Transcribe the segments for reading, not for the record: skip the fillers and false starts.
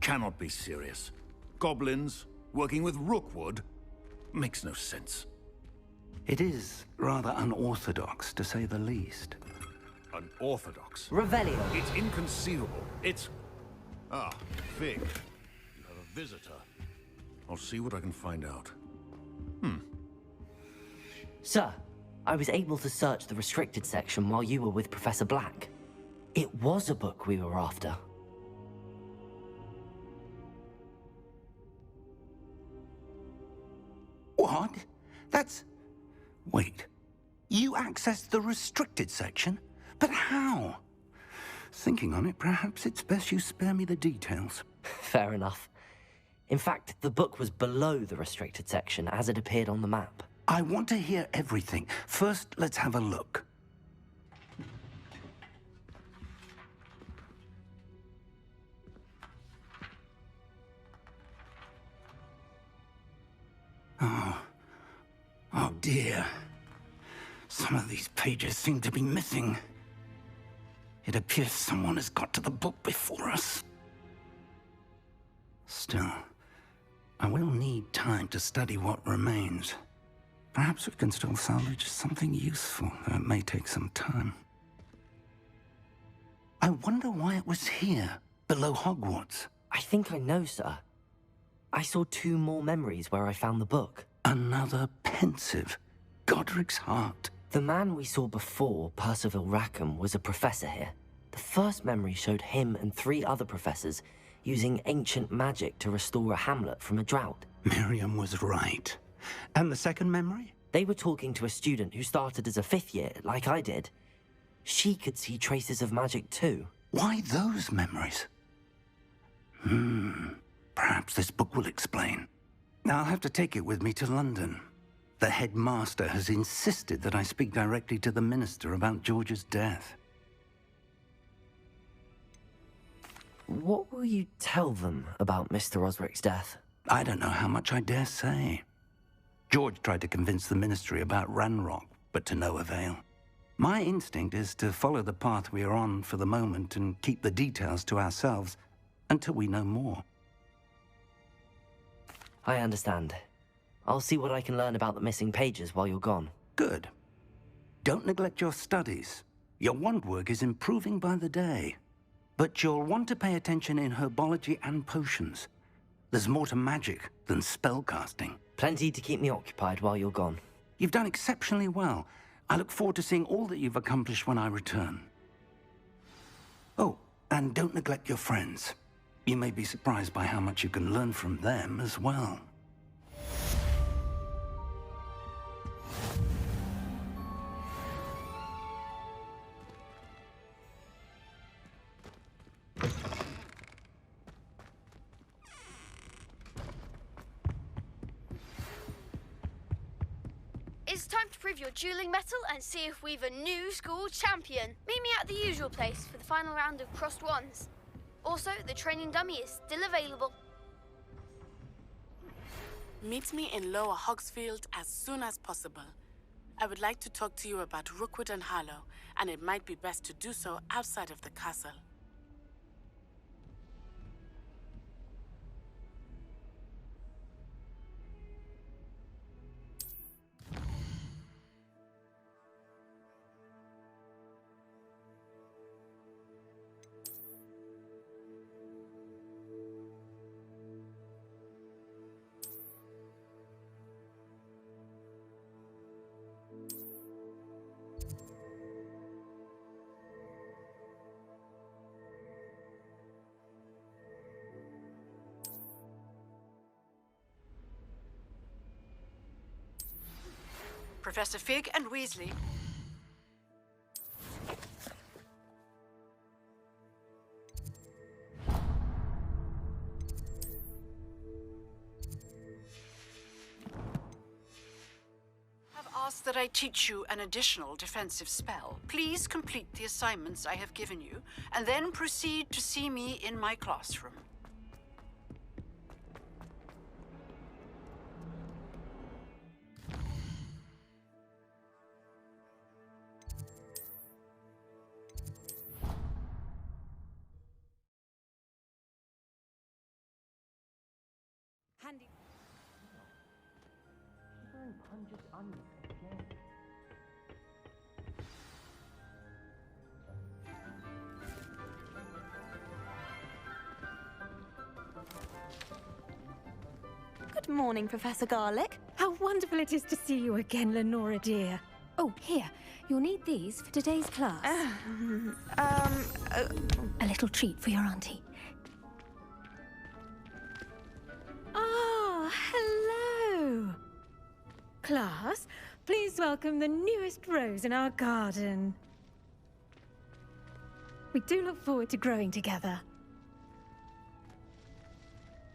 cannot be serious. Goblins working with Rookwood makes no sense. It is rather unorthodox, to say the least. Unorthodox? Revelio. It's inconceivable. It's... Ah, Fig. You have a visitor. I'll see what I can find out. Sir, I was able to search the restricted section while you were with Professor Black. It was a book we were after. What? That's... Wait. You accessed the restricted section? But how? Thinking on it, perhaps it's best you spare me the details. Fair enough. In fact, the book was below the restricted section as it appeared on the map. I want to hear everything. First, let's have a look. Oh dear. Some of these pages seem to be missing. It appears someone has got to the book before us. Still, I will need time to study what remains. Perhaps we can still salvage something useful, though it may take some time. I wonder why it was here, below Hogwarts. I think I know, sir. I saw 2 more memories where I found the book. Another pensive. Godric's heart. The man we saw before, Percival Rackham, was a professor here. The first memory showed him and 3 other professors using ancient magic to restore a hamlet from a drought. Miriam was right. And the second memory? They were talking to a student who started as a 5th year, like I did. She could see traces of magic too. Why those memories? Perhaps this book will explain. Now I'll have to take it with me to London. The headmaster has insisted that I speak directly to the minister about George's death. What will you tell them about Mr. Osric's death? I don't know how much I dare say. George tried to convince the ministry about Ranrock, but to no avail. My instinct is to follow the path we are on for the moment and keep the details to ourselves until we know more. I understand. I'll see what I can learn about the missing pages while you're gone. Good. Don't neglect your studies. Your wand work is improving by the day. But you'll want to pay attention in herbology and potions. There's more to magic than spellcasting. Plenty to keep me occupied while you're gone. You've done exceptionally well. I look forward to seeing all that you've accomplished when I return. Oh, and don't neglect your friends. You may be surprised by how much you can learn from them as well. It's time to prove your dueling mettle and see if we've a new school champion. Meet me at the usual place for the final round of crossed wands. Also, the training dummy is still available. Meet me in Lower Hogsfield as soon as possible. I would like to talk to you about Rookwood and Harlow, and it might be best to do so outside of the castle. Professor Fig and Weasley. Have asked that I teach you an additional defensive spell. Please complete the assignments I have given you, and then proceed to see me in my classroom. Handy. Pungent onion again. Good morning, Professor Garlick. How wonderful it is to see you again, Lenora dear. Oh, here. You'll need these for today's class. A little treat for your auntie. Ah, hello. Class, please welcome the newest rose in our garden. We do look forward to growing together.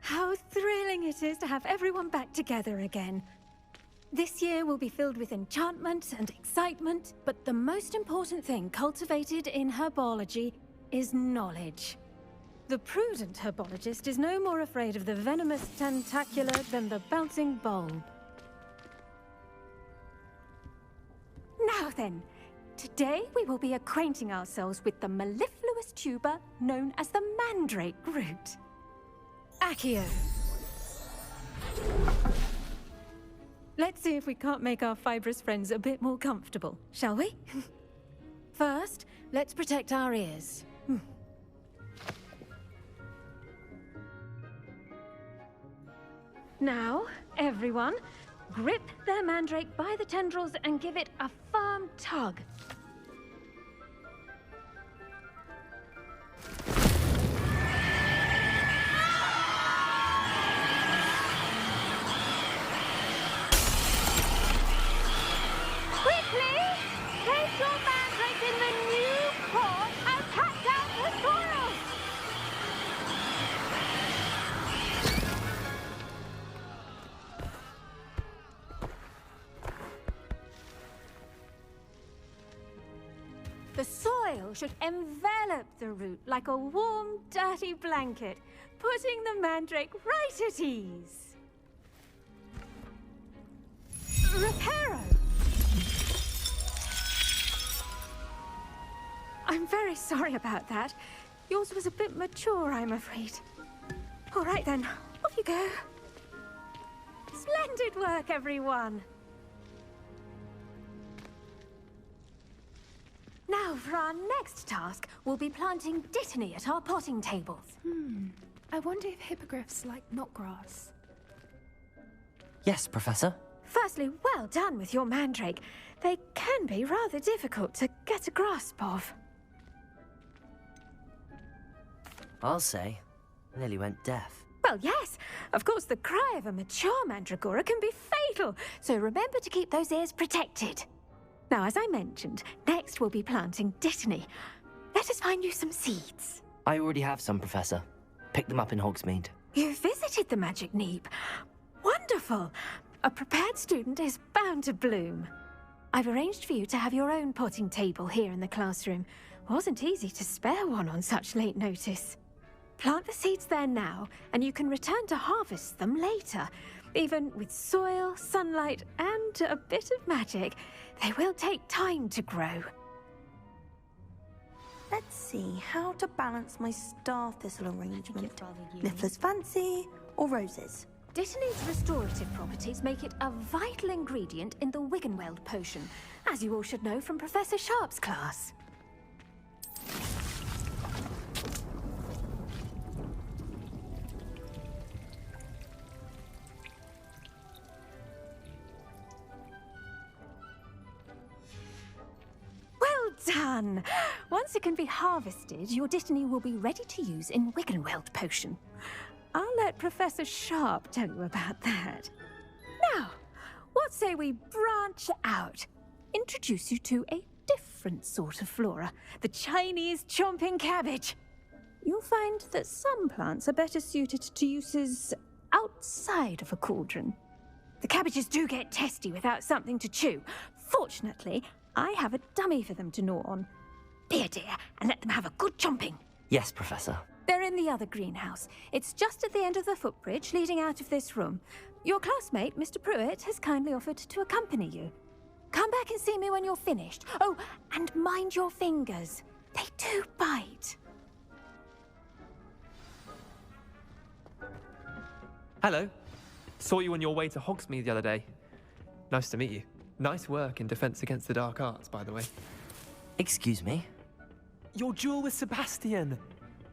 How thrilling it is to have everyone back together again. This year will be filled with enchantment and excitement, but the most important thing cultivated in herbology is knowledge. The prudent herbologist is no more afraid of the venomous tentacular than the bouncing bulb. Now then, today we will be acquainting ourselves with the mellifluous tuber known as the mandrake root. Accio. Let's see if we can't make our fibrous friends a bit more comfortable, shall we? First, let's protect our ears. Now, everyone, grip their mandrake by the tendrils and give it a firm tug. Quickly! Place your mandrake in the new pot and pat down the soil! The soil should envelop the root like a warm, dirty blanket, putting the mandrake right at ease. Reparo! I'm very sorry about that. Yours was a bit mature, I'm afraid. All right then, off you go. Splendid work, everyone! Now, for our next task, we'll be planting dittany at our potting tables. I wonder if hippogriffs like knotgrass. Yes, Professor. Firstly, well done with your mandrake. They can be rather difficult to get a grasp of. I'll say. Nearly went deaf. Well, yes. Of course, the cry of a mature mandragora can be fatal, so remember to keep those ears protected. Now, as I mentioned, next we'll be planting dittany. Let us find you some seeds. I already have some, Professor. Picked them up in Hogsmeade. You visited the Magic Neep. Wonderful. A prepared student is bound to bloom. I've arranged for you to have your own potting table here in the classroom. Wasn't easy to spare one on such late notice. Plant the seeds there now, and you can return to harvest them later. Even with soil, sunlight, and a bit of magic, they will take time to grow. Let's see how to balance my star thistle arrangement. Niffler's fancy or roses? Dittany's restorative properties make it a vital ingredient in the Wiggenweld potion, as you all should know from Professor Sharp's class. Well done! Once it can be harvested, your dittany will be ready to use in Wiggenweld potion. I'll let Professor Sharp tell you about that. Now, what say we branch out? Introduce you to a different sort of flora, the Chinese chomping cabbage. You'll find that some plants are better suited to uses outside of a cauldron. The cabbages do get testy without something to chew. Fortunately, I have a dummy for them to gnaw on. Be a dear and let them have a good chomping. Yes, Professor. They're in the other greenhouse. It's just at the end of the footbridge leading out of this room. Your classmate, Mr. Pruitt, has kindly offered to accompany you. Come back and see me when you're finished. Oh, and mind your fingers. They do bite. Hello. Saw you on your way to Hogsmeade the other day. Nice to meet you. Nice work in Defense Against the Dark Arts, by the way. Excuse me? Your duel with Sebastian!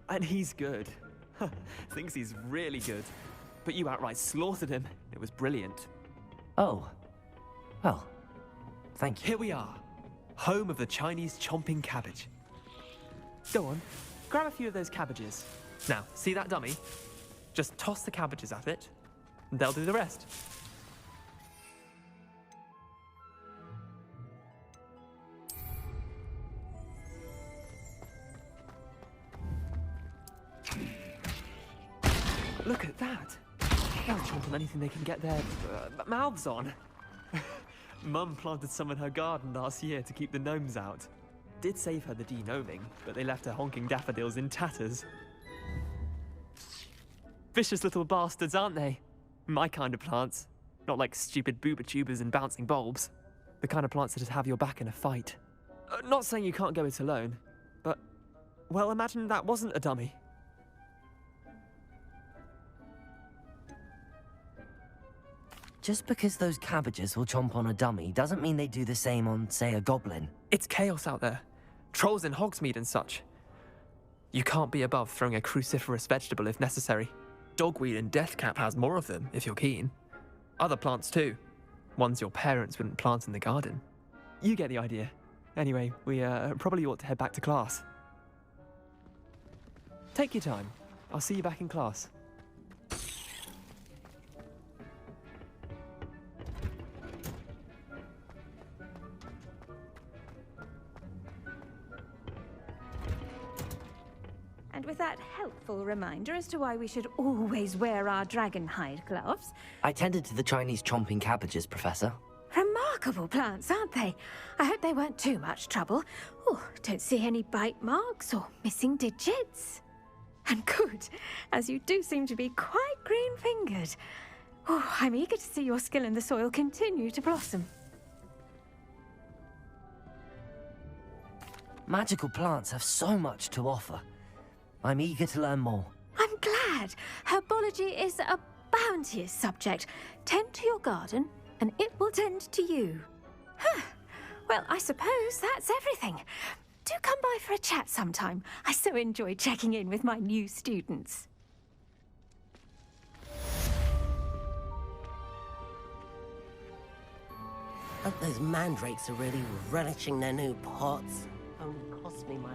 And he's good. Thinks he's really good. But you outright slaughtered him. It was brilliant. Oh. Well, thank you. Here we are. Home of the Chinese chomping cabbage. Go on, grab a few of those cabbages. Now, see that dummy? Just toss the cabbages at it, and they'll do the rest. Look at that. They'll chomp on anything they can get their mouths on. Mum planted some in her garden last year to keep the gnomes out. Did save her the de-gnoming, but they left her honking daffodils in tatters. Vicious little bastards, aren't they? My kind of plants. Not like stupid booba tubers and bouncing bulbs. The kind of plants that just have your back in a fight. Not saying you can't go it alone, but, well, imagine that wasn't a dummy. Just because those cabbages will chomp on a dummy doesn't mean they do the same on, say, a goblin. It's chaos out there. Trolls in Hogsmeade and such. You can't be above throwing a cruciferous vegetable if necessary. Dogweed and deathcap has more of them, if you're keen. Other plants too. Ones your parents wouldn't plant in the garden. You get the idea. Anyway, we probably ought to head back to class. Take your time. I'll see you back in class. And with that helpful reminder as to why we should always wear our dragon hide gloves. I tended to the Chinese chomping cabbages, Professor. Remarkable plants, aren't they? I hope they weren't too much trouble. Oh, don't see any bite marks or missing digits. And good, as you do seem to be quite green-fingered. Oh, I'm eager to see your skill in the soil continue to blossom. Magical plants have so much to offer. I'm eager to learn more. I'm glad. Herbology is a bounteous subject. Tend to your garden, and it will tend to you. Huh. Well, I suppose that's everything. Do come by for a chat sometime. I so enjoy checking in with my new students. Hope those mandrakes are really relishing their new pots. Only cost me my